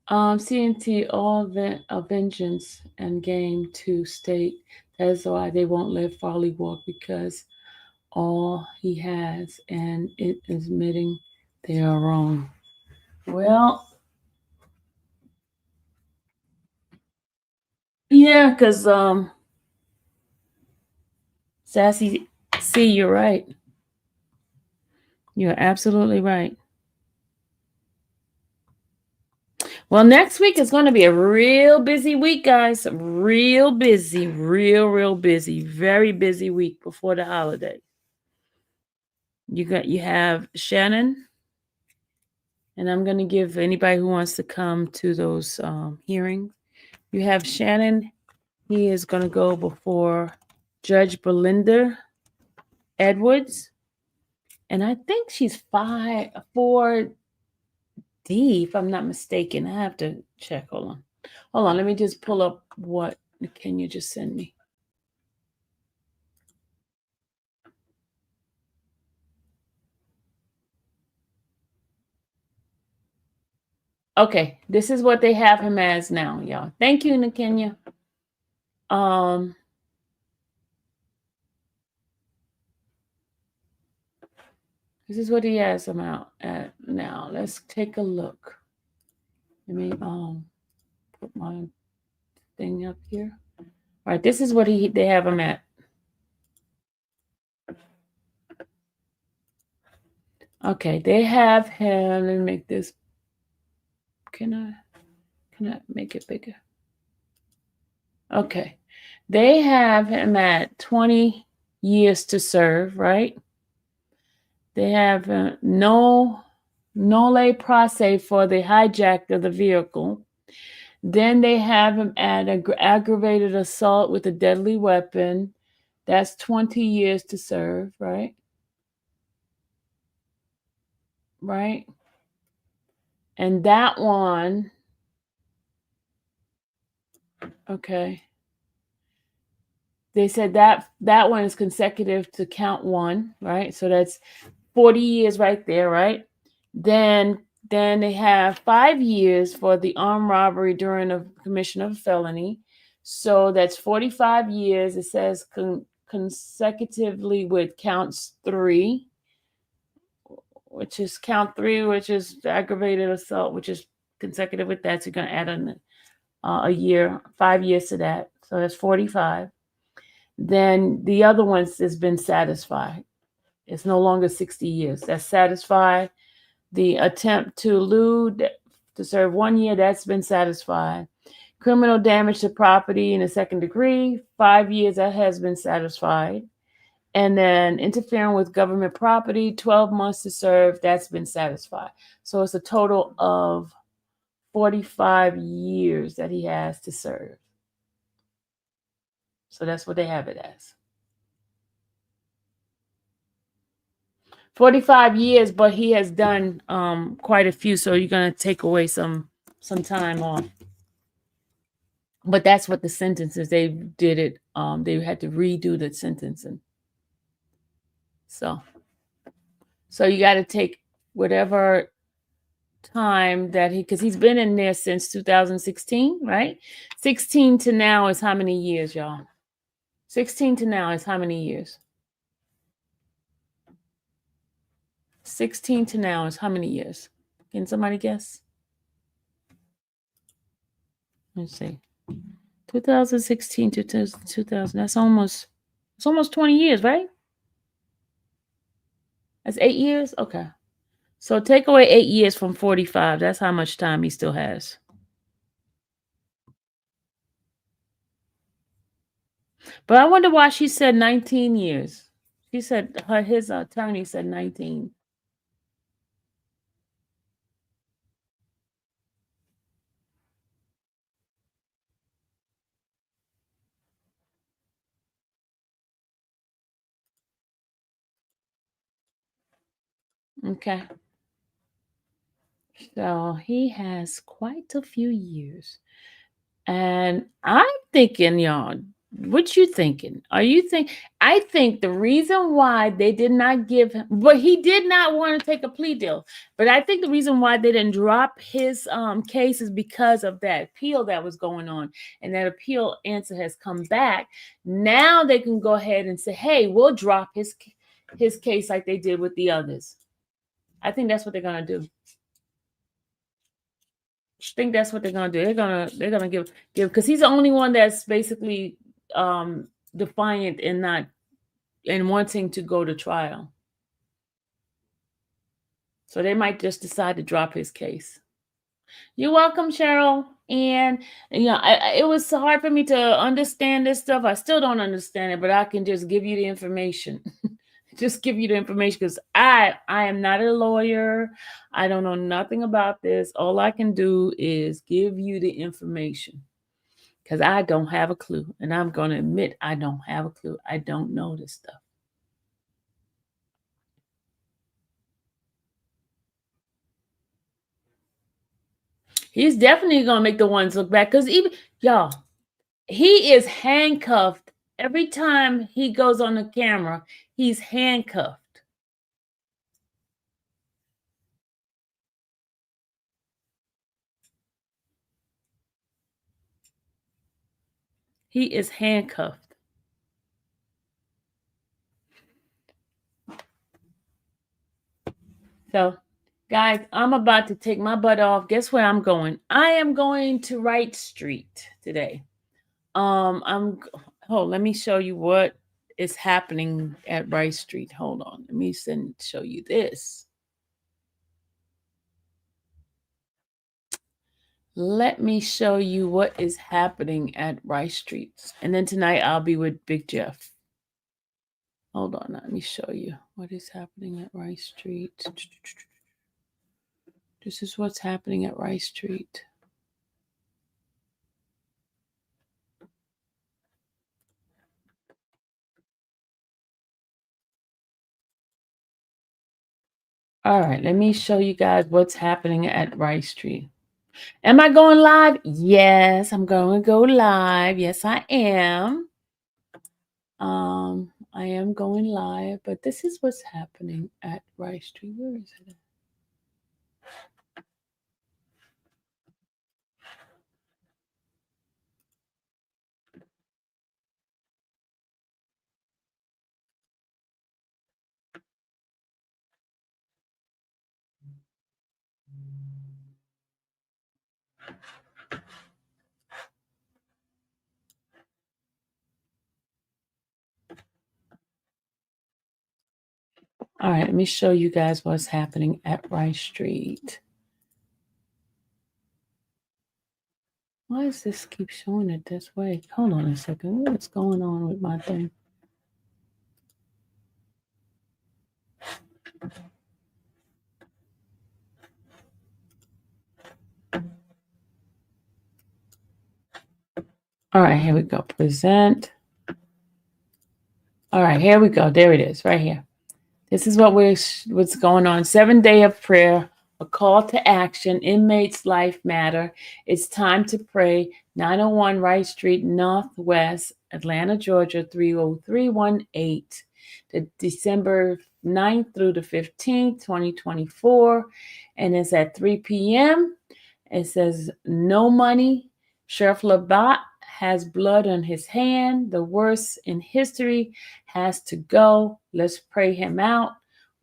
CNT all vengeance and game to state that is why they won't let Farley walk, because all he has, and it is admitting they are wrong. Well, yeah, because Sassy C, you're right. You're absolutely right. Well, next week is going to be a real busy week, guys. Real busy, real busy, very busy week before the holiday. You have Shannon, and I'm going to give anybody who wants to come to those hearings. You have Shannon. He is going to go before Judge Belinda Edwards, and I think she's 4D, if I'm not mistaken. I have to check. Hold on. Let me just pull up what can you just send me. Okay, this is what they have him as now, y'all. Thank you, Nakenya. This is what he has him out at now. Let's take a look. Let me put my thing up here. All right, this is what they have him at. Okay, they have him. Let me make this. Can I make it bigger? Okay, they have him at 20 years to serve, right? They have no nolle prosse for the hijack of the vehicle. Then they have him at aggravated assault with a deadly weapon. That's 20 years to serve, right? Right? And that one, okay. They said that one is consecutive to count one, right? So that's 40 years right there, right? Then they have 5 years for the armed robbery during the commission of a felony. So that's 45 years. It says consecutively with counts 3, which is count 3, which is aggravated assault, which is consecutive with that. So you're going to add a year, 5 years to that. So that's 45. Then the other ones has been satisfied. It's no longer 60 years. That's satisfied. The attempt to elude to serve 1 year, that's been satisfied. Criminal damage to property in the second degree, 5 years, that has been satisfied. And then interfering with government property, 12 months to serve, that's been satisfied. So it's a total of 45 years that he has to serve. So that's what they have it as. 45 years, but he has done quite a few, so you're going to take away some time off. But that's what the sentences, they did it. They had to redo the sentencing. So you got to take whatever time that because he's been in there since 2016, right? 16 to now is how many years, y'all? 16 to now is how many years? 16 to now is how many years? Can somebody guess? Let's see. 2016 to 2000. That's almost 20 years, right? That's 8 years? Okay. So take away 8 years from 45. That's how much time he still has. But I wonder why she said 19 years. She said his attorney said 19. Okay. So he has quite a few years. And I'm thinking, y'all, what you thinking? Are you think? I think the reason why they did not give him, but he did not want to take a plea deal. But I think the reason why they didn't drop his case is because of that appeal that was going on, and that appeal answer has come back. Now they can go ahead and say, "Hey, we'll drop his case like they did with the others." I think that's what they're gonna do. Think that's what they're gonna do. They're gonna give because he's the only one that's basically defiant and not and wanting to go to trial. So they might just decide to drop his case. You're welcome, Cheryl. And it was so hard for me to understand this stuff. I still don't understand it, but I can just give you the information. Just give you the information because I am not a lawyer. I don't know nothing about this. All I can do is give you the information because I don't have a clue. And I'm going to admit I don't have a clue. I don't know this stuff. He's definitely going to make the ones look back because even, y'all, he is handcuffed. Every time he goes on the camera, he's handcuffed. He is handcuffed. So, guys, I'm about to take my butt off. Guess where I'm going? I am going to Wright Street today. Let me show you what is happening at Wright Street. Hold on. Let me show you this. Let me show you what is happening at Rice Street. And then tonight I'll be with Big Jeff. Hold on, let me show you what is happening at Rice Street. This is what's happening at Rice Street. All right, let me show you guys what's happening at Rice Street. Am I going live? Yes, I'm going to go live. Yes, I am. I am going live, but this is what's happening at Rice Street. Where is it? All right, let me show you guys what's happening at Rice Street. Why does this keep showing it this way? Hold on a second. What's going on with my thing? All right, here we go. Present. All right, here we go. There it is, right here. This is what's going on. 7-day of prayer, a call to action. Inmates' life matter. It's time to pray. 901 Wright Street, Northwest, Atlanta, Georgia, 30318. The December 9th through the 15th, 2024. And it's at 3 p.m. It says no money. Sheriff Labat has blood on his hand. The worst in history has to go. Let's pray him out.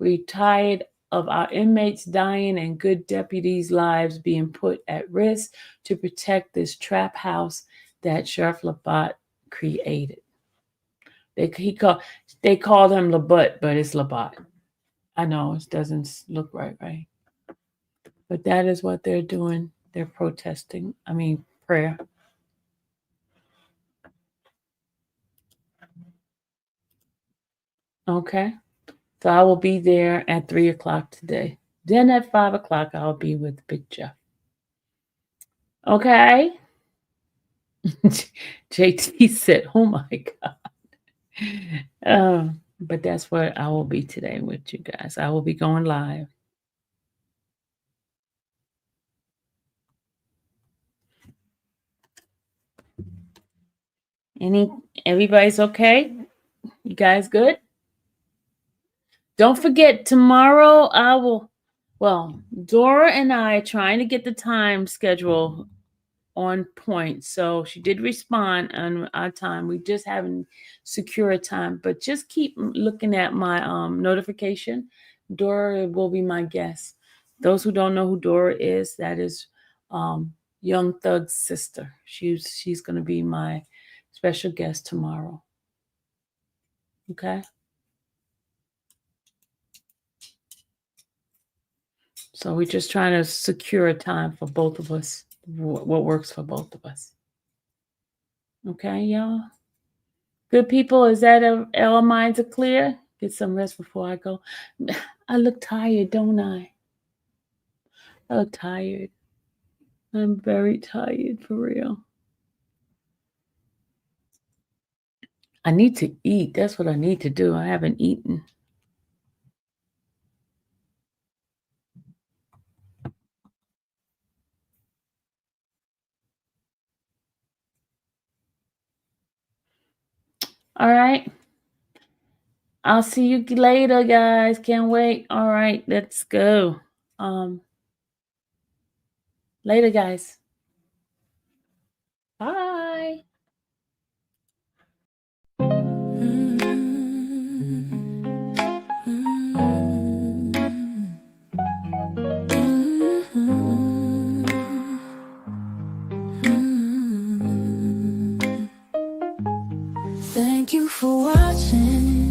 We're tired of our inmates dying and good deputies' lives being put at risk to protect this trap house that Sheriff Labat created. They called him Labat, but it's Labat. I know it doesn't look right? But that is what they're doing. They're protesting. Prayer. Okay. So I will be there at 3 o'clock today. Then at 5 o'clock, I'll be with Big Jeff. Okay. JT said, oh my God. But that's where I will be today with you guys. I will be going live. Everybody's okay? You guys good? Don't forget, tomorrow Dora and I are trying to get the time schedule on point. So she did respond on our time. We just haven't secured a time, but just keep looking at my notification. Dora will be my guest. Those who don't know who Dora is, that is Young Thug's sister. She's going to be my special guest tomorrow. Okay. So we're just trying to secure a time for both of us, what works for both of us. Okay, y'all? Good people, is that our minds are clear? Get some rest before I go. I look tired, don't I? I look tired. I'm very tired, for real. I need to eat. That's what I need to do. I haven't eaten. All right. I'll see you later, guys. Can't wait. All right, let's go. Later, guys. Bye. Thank you for watching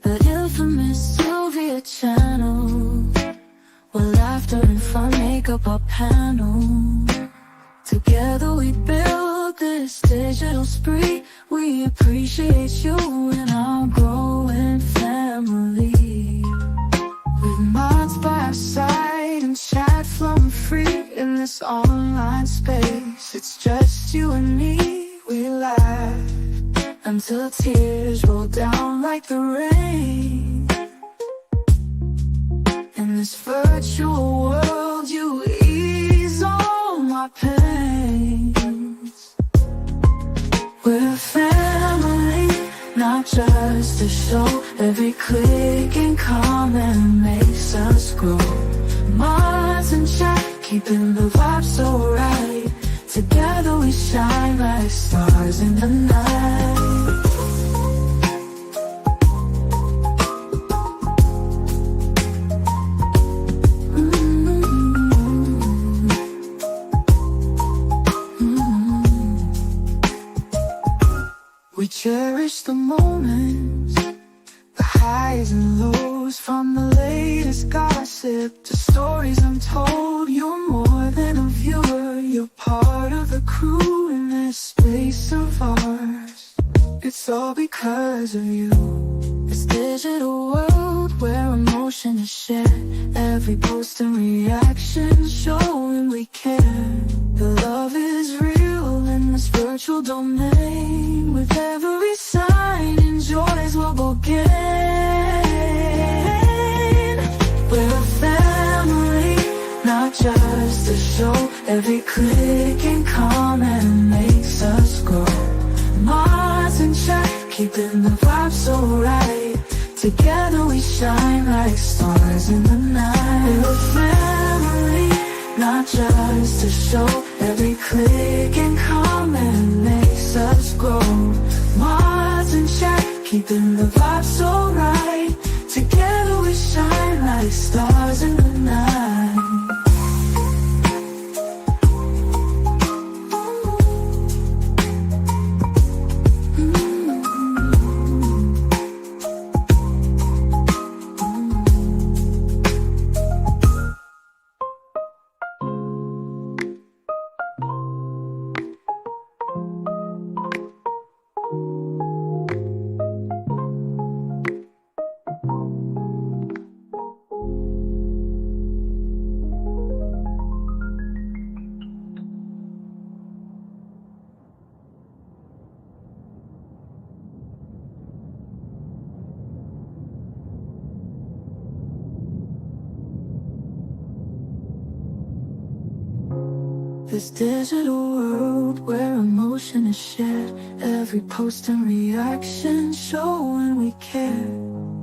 the infamous Sylvia channel, where laughter and fun make up our panel. Together we build this digital spree. We appreciate you and our growing family. With mods by our side and chat flowing free in this online space. It's just you and me, we laugh until tears roll down like the rain. In this virtual world, you ease all my pains. We're a family, not just a show. Every click and comment makes us grow. Mods and chat, keeping the vibe so right. Together we shine like stars in the night. We cherish the moments, the highs and lows, from the latest gossip to stories untold. You're more than a viewer, you're part of the crew in this space of ours. It's all because of you. This digital world where emotion is shared, every post and reaction showing we care. The love is real in this virtual domain. With every sign, enjoys what we'll gain. We're a family, not just a show. Every click and comment makes us grow. Mods and chat, keeping the vibe so right. Together we shine like stars in the night. We're a family, not just a show. Every click and comment makes us grow. Mods and chat, keeping the vibe so right. Together we shine like stars in the night. This digital world where emotion is shared, every post and reaction showing we care.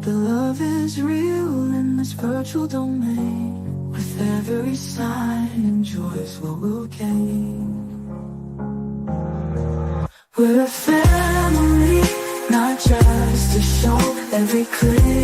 The love is real in this virtual domain. With every sign, enjoys what we'll gain. We're a family, not just a show. Every click